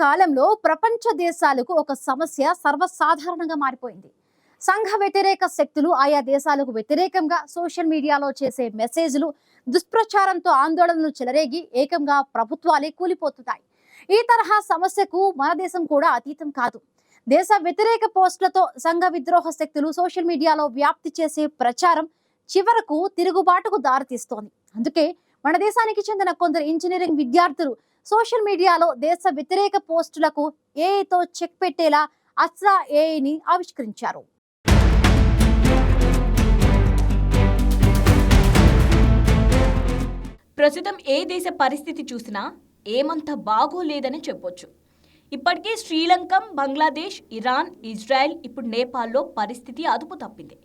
కాలంలో ప్రపంచ దేశాలకు ఒక సమస్య సర్వసాధారణంగా మారిపోయింది. సంఘ వ్యతిరేక శక్తులు ఆయా దేశాలకు వ్యతిరేకంగా సోషల్ మీడియాలో చేసే మెసేజ్లు దుష్ప్రచారంతో ఆందోళనలు చెలరేగి ఏకంగా ప్రభుత్వాలే కూలిపోతున్నాయి. ఈ తరహా సమస్యకు మన దేశం కూడా అతీతం కాదు. దేశ వ్యతిరేక పోస్టులతో సంఘ విద్రోహ శక్తులు సోషల్ మీడియాలో వ్యాప్తి చేసే ప్రచారం చివరకు తిరుగుబాటుకు దారితీస్తోంది. అందుకే మన దేశానికి చెందిన కొందరు ఇంజనీరింగ్ విద్యార్థులు సోషల్ మీడియాలో దేశ వ్యతిరేక పోస్టులకు ఏఐతో చెక్ పెట్టేలా అస్త్రా ఏఐని ఆవిష్కరించారు. ప్రస్తుతం ఏ దేశ పరిస్థితి చూసినా ఏమంత బాగోలేదని చెప్పొచ్చు. ఇప్పటికే శ్రీలంక, బంగ్లాదేశ్, ఇరాన్, ఇజ్రాయెల్, ఇప్పుడు నేపాల్లో పరిస్థితి అదుపు తప్పింది.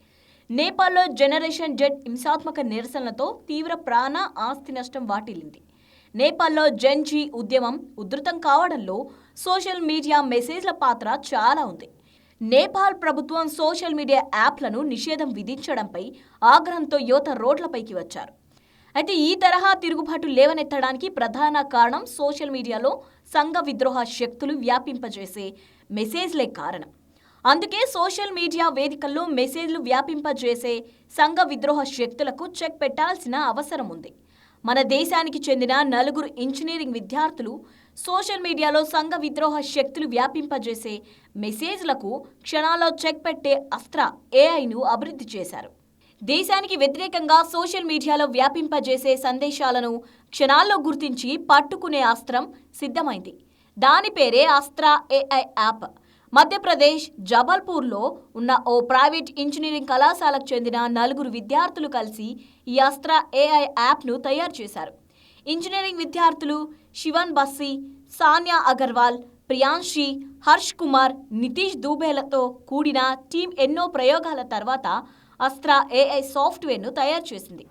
నేపాల్లో జనరేషన్ జెడ్ హింసాత్మక నిరసనలతో తీవ్ర ప్రాణ ఆస్తి నష్టం వాటిల్లింది. నేపాల్లో జెన్ జీ ఉద్యమం ఉధృతం కావడంలో సోషల్ మీడియా మెసేజ్ల పాత్ర చాలా ఉంది. నేపాల్ ప్రభుత్వం సోషల్ మీడియా యాప్లను నిషేధం విధించడంపై ఆగ్రహంతో యువత రోడ్లపైకి వచ్చారు. అయితే ఈ తరహా తిరుగుబాటు లేవనెత్తడానికి ప్రధాన కారణం సోషల్ మీడియాలో సంఘ విద్రోహ శక్తులు వ్యాపింపజేసే మెసేజ్లే కారణం. అందుకే సోషల్ మీడియా వేదికల్లో మెసేజ్లు వ్యాపింపజేసే సంఘ విద్రోహ శక్తులకు చెక్ పెట్టాల్సిన అవసరం ఉంది. మన దేశానికి చెందిన 4 ఇంజనీరింగ్ విద్యార్థులు సోషల్ మీడియాలో సంఘ విద్రోహ శక్తులు వ్యాపింపజేసే మెసేజ్లకు క్షణాల్లో చెక్ పెట్టే అస్త్రా ఏఐను అభివృద్ధి చేశారు. దేశానికి వ్యతిరేకంగా సోషల్ మీడియాలో వ్యాపింపజేసే సందేశాలను క్షణాల్లో గుర్తించి పట్టుకునే అస్త్రం సిద్ధమైంది. దాని పేరే అస్త్రా ఏఐ యాప్. మధ్యప్రదేశ్ జబల్పూర్లో ఉన్న ఓ ప్రైవేట్ ఇంజనీరింగ్ కళాశాలకు చెందిన 4 విద్యార్థులు కలిసి ఈ అస్త్రా ఏఐ యాప్ను తయారు చేశారు. ఇంజనీరింగ్ విద్యార్థులు శివన్ బస్సి, సాన్యా అగర్వాల్, ప్రియాంశి, హర్ష్ కుమార్, నితీష్ దూబేలతో కూడిన టీం ఎన్నో ప్రయోగాల తర్వాత అస్త్రా ఏఐ సాఫ్ట్వేర్ను తయారు చేసింది.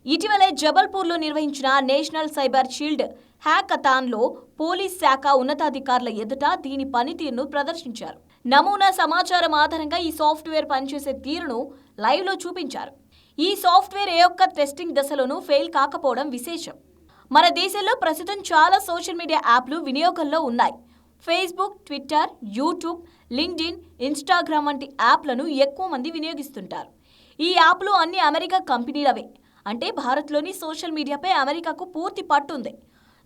ఇటీవలే జబల్పూర్లో నిర్వహించిన నేషనల్ సైబర్ షీల్డ్ హ్యాకథాన్లో పోలీస్ శాఖ ఉన్నతాధికారుల ఎదుట దీని పనితీరును ప్రదర్శించారు. నమూనా సమాచారం ఆధారంగా ఈ సాఫ్ట్వేర్ పనిచేసే తీరును లైవ్లో చూపించారు. ఈ సాఫ్ట్వేర్ ఏ ఒక్క టెస్టింగ్ దశలోనూ ఫెయిల్ కాకపోవడం విశేషం. మన దేశంలో ప్రస్తుతం చాలా సోషల్ మీడియా యాప్లు వినియోగంలో ఉన్నాయి. Facebook, Twitter, YouTube, LinkedIn, Instagram వంటి యాప్లను ఎక్కువ మంది వినియోగిస్తుంటారు. ఈ యాప్లు అన్ని అమెరికా కంపెనీలవే. అంటే భారత్లోని సోషల్ మీడియాపై అమెరికాకు పూర్తి పట్టుంది.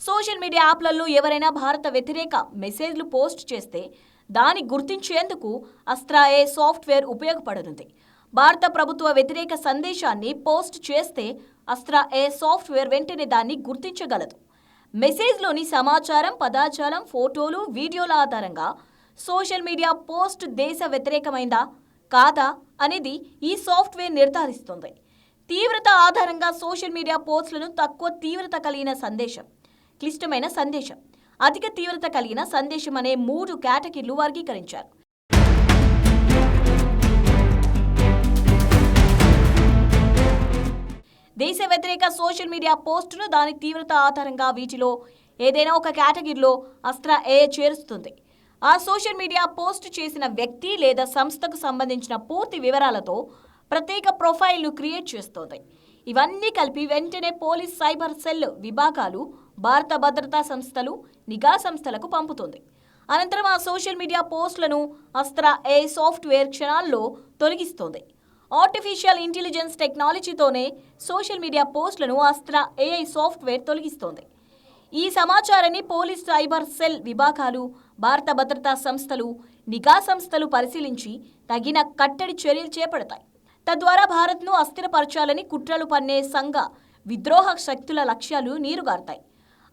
సోషల్ మీడియా యాప్లలో ఎవరైనా భారత వ్యతిరేక మెసేజ్లు పోస్ట్ చేస్తే దాన్ని గుర్తించేందుకు అస్త్రా ఏఐ సాఫ్ట్వేర్ ఉపయోగపడుతుంది. భారత ప్రభుత్వ వ్యతిరేక సందేశాన్ని పోస్ట్ చేస్తే అస్త్రా ఏఐ సాఫ్ట్వేర్ వెంటనే దాన్ని గుర్తించగలదు. మెసేజ్లోని సమాచారం, పదాజాలం, ఫోటోలు, వీడియోల ఆధారంగా సోషల్ మీడియా పోస్ట్ దేశ వ్యతిరేకమైందా కాదా అనేది ఈ సాఫ్ట్వేర్ నిర్ధారిస్తుంది. తీవ్రత ఆధారంగా సోషల్ మీడియా పోస్టులను తక్కువ తీవ్రత కలిగిన సందేశం, క్లిష్టమైన సందేశం, అధిక తీవ్రత కలిగిన సందేశం అనే 3 కేటగిరీలు వర్గీకరించారు. దేశ వ్యతిరేక సోషల్ మీడియా పోస్టును దాని తీవ్రత ఆధారంగా వీటిలో ఏదైనా ఒక కేటగిరీలో అస్త్రా ఏఐ చేరుస్తుంది. ఆ సోషల్ మీడియా పోస్ట్ చేసిన వ్యక్తి లేదా సంస్థకు సంబంధించిన పూర్తి వివరాలతో ప్రత్యేక ప్రొఫైల్ను క్రియేట్ చేస్తోంది. ఇవన్నీ కలిపి వెంటనే పోలీస్, సైబర్ సెల్ విభాగాలు, భారత భద్రతా సంస్థలు, నిఘా సంస్థలకు పంపుతుంది. అనంతరం ఆ సోషల్ మీడియా పోస్టులను అస్త్రా ఏఐ సాఫ్ట్వేర్ క్షణాల్లో తొలగిస్తోంది. ఆర్టిఫిషియల్ ఇంటెలిజెన్స్ టెక్నాలజీతోనే సోషల్ మీడియా పోస్టులను అస్త్రా ఏఐ సాఫ్ట్వేర్ తొలగిస్తోంది. ఈ సమాచారాన్ని పోలీస్, సైబర్ సెల్ విభాగాలు, భారత భద్రతా సంస్థలు, నిఘా సంస్థలు పరిశీలించి తగిన కట్టడి చర్యలు చేపడతాయి. తద్వారా భారత్ను అస్థిరపరచాలని కుట్రలు పన్నే సంఘ విద్రోహ శక్తుల లక్ష్యాలు నీరుగారుతాయి.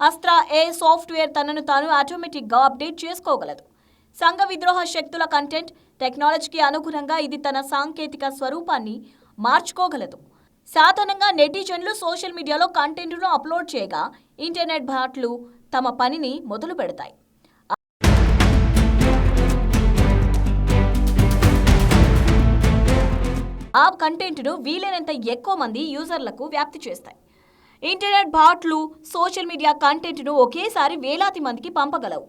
అస్త్రా ఏఐ సాఫ్ట్వేర్ తనను తాను ఆటోమేటిక్గా అప్డేట్ చేసుకోగలదు. సంఘ విద్రోహ శక్తుల కంటెంట్ టెక్నాలజీకి అనుగుణంగా ఇది తన సాంకేతిక స్వరూపాన్ని మార్చుకోగలదు. సాధారణంగా నెటిజన్లు సోషల్ మీడియాలో కంటెంట్ను అప్లోడ్ చేయగా ఇంటర్నెట్ బాట్లు తమ పనిని మొదలు పెడతాయి. ఆ కంటెంట్ను వీలైనంత ఎక్కువ మంది యూజర్లకు వ్యాప్తి చేస్తాయి. ఇంటర్నెట్ బాట్లు సోషల్ మీడియా కంటెంట్ను ఒకేసారి వేలాది మందికి పంపగలవు.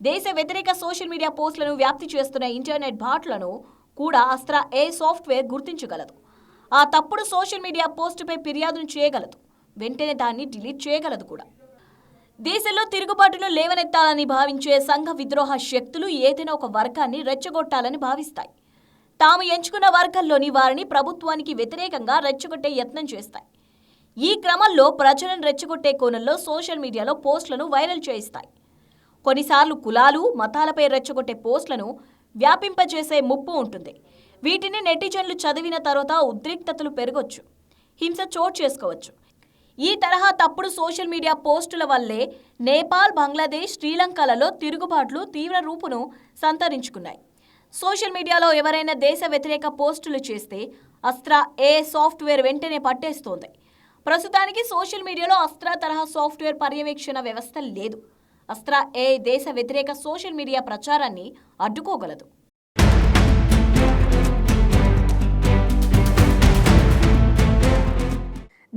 దేశ వ్యతిరేక సోషల్ మీడియా పోస్టులను వ్యాప్తి చేస్తున్న ఇంటర్నెట్ బాట్లను కూడా అస్త్రా ఏఐ సాఫ్ట్వేర్ గుర్తించగలదు. ఆ తప్పుడు సోషల్ మీడియా పోస్టుపై ఫిర్యాదును చేయగలదు. వెంటనే దాన్ని డిలీట్ చేయగలదు కూడా. దేశంలో తిరుగుబాటును లేవనెత్తాలని భావించే సంఘ విద్రోహ శక్తులు ఏదైనా ఒక వర్గాన్ని రెచ్చగొట్టాలని భావిస్తాయి. తాము ఎంచుకున్న వర్గాల్లోని వారిని ప్రభుత్వానికి వ్యతిరేకంగా రెచ్చగొట్టే యత్నం చేస్తాయి. ఈ క్రమంలో ప్రజలను రెచ్చగొట్టే కోణంలో సోషల్ మీడియాలో పోస్టులను వైరల్ చేయిస్తాయి. కొన్నిసార్లు కులాలు, మతాలపై రెచ్చగొట్టే పోస్టులను వ్యాపింపజేసే ముప్పు ఉంటుంది. వీటిని నెటిజన్లు చదివిన తర్వాత ఉద్రిక్తతలు పెరగొచ్చు, హింస చోటు చేసుకోవచ్చు. ఈ తరహా తప్పుడు సోషల్ మీడియా పోస్టుల వల్లే నేపాల్, బంగ్లాదేశ్, శ్రీలంకలలో తిరుగుబాట్లు తీవ్ర రూపును సంతరించుకున్నాయి. సోషల్ మీడియాలో ఎవరైనా దేశ వ్యతిరేక పోస్టులు చేస్తే అస్త్రా ఏ సాఫ్ట్వేర్ వెంటనే పట్టేస్తోంది. ప్రస్తుతానికి సోషల్ మీడియాలో అస్త్రా తరహా సాఫ్ట్వేర్ పర్యవేక్షణ వ్యవస్థ లేదు. అస్త్రా ఏ దేశ వ్యతిరేక సోషల్ మీడియా ప్రచారాన్ని అడ్డుకోగలదు.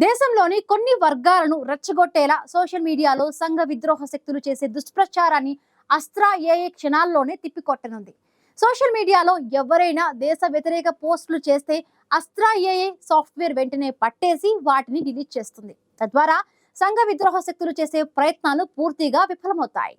దేశంలోని కొన్ని వర్గాలను రెచ్చగొట్టేలా సోషల్ మీడియాలో సంఘ విద్రోహ శక్తులు చేసే దుష్ప్రచారాన్ని అస్త్రా ఏఐ క్షణాల్లోనే తిప్పికొట్టనుంది. సోషల్ మీడియాలో ఎవరైనా దేశ వ్యతిరేక పోస్టులు చేస్తే అస్త్రా ఏఐ సాఫ్ట్వేర్ వెంటనే పట్టేసి వాటిని డిలీట్ చేస్తుంది. తద్వారా సంఘ విద్రోహ శక్తులు చేసే ప్రయత్నాలు పూర్తిగా విఫలమవుతాయి.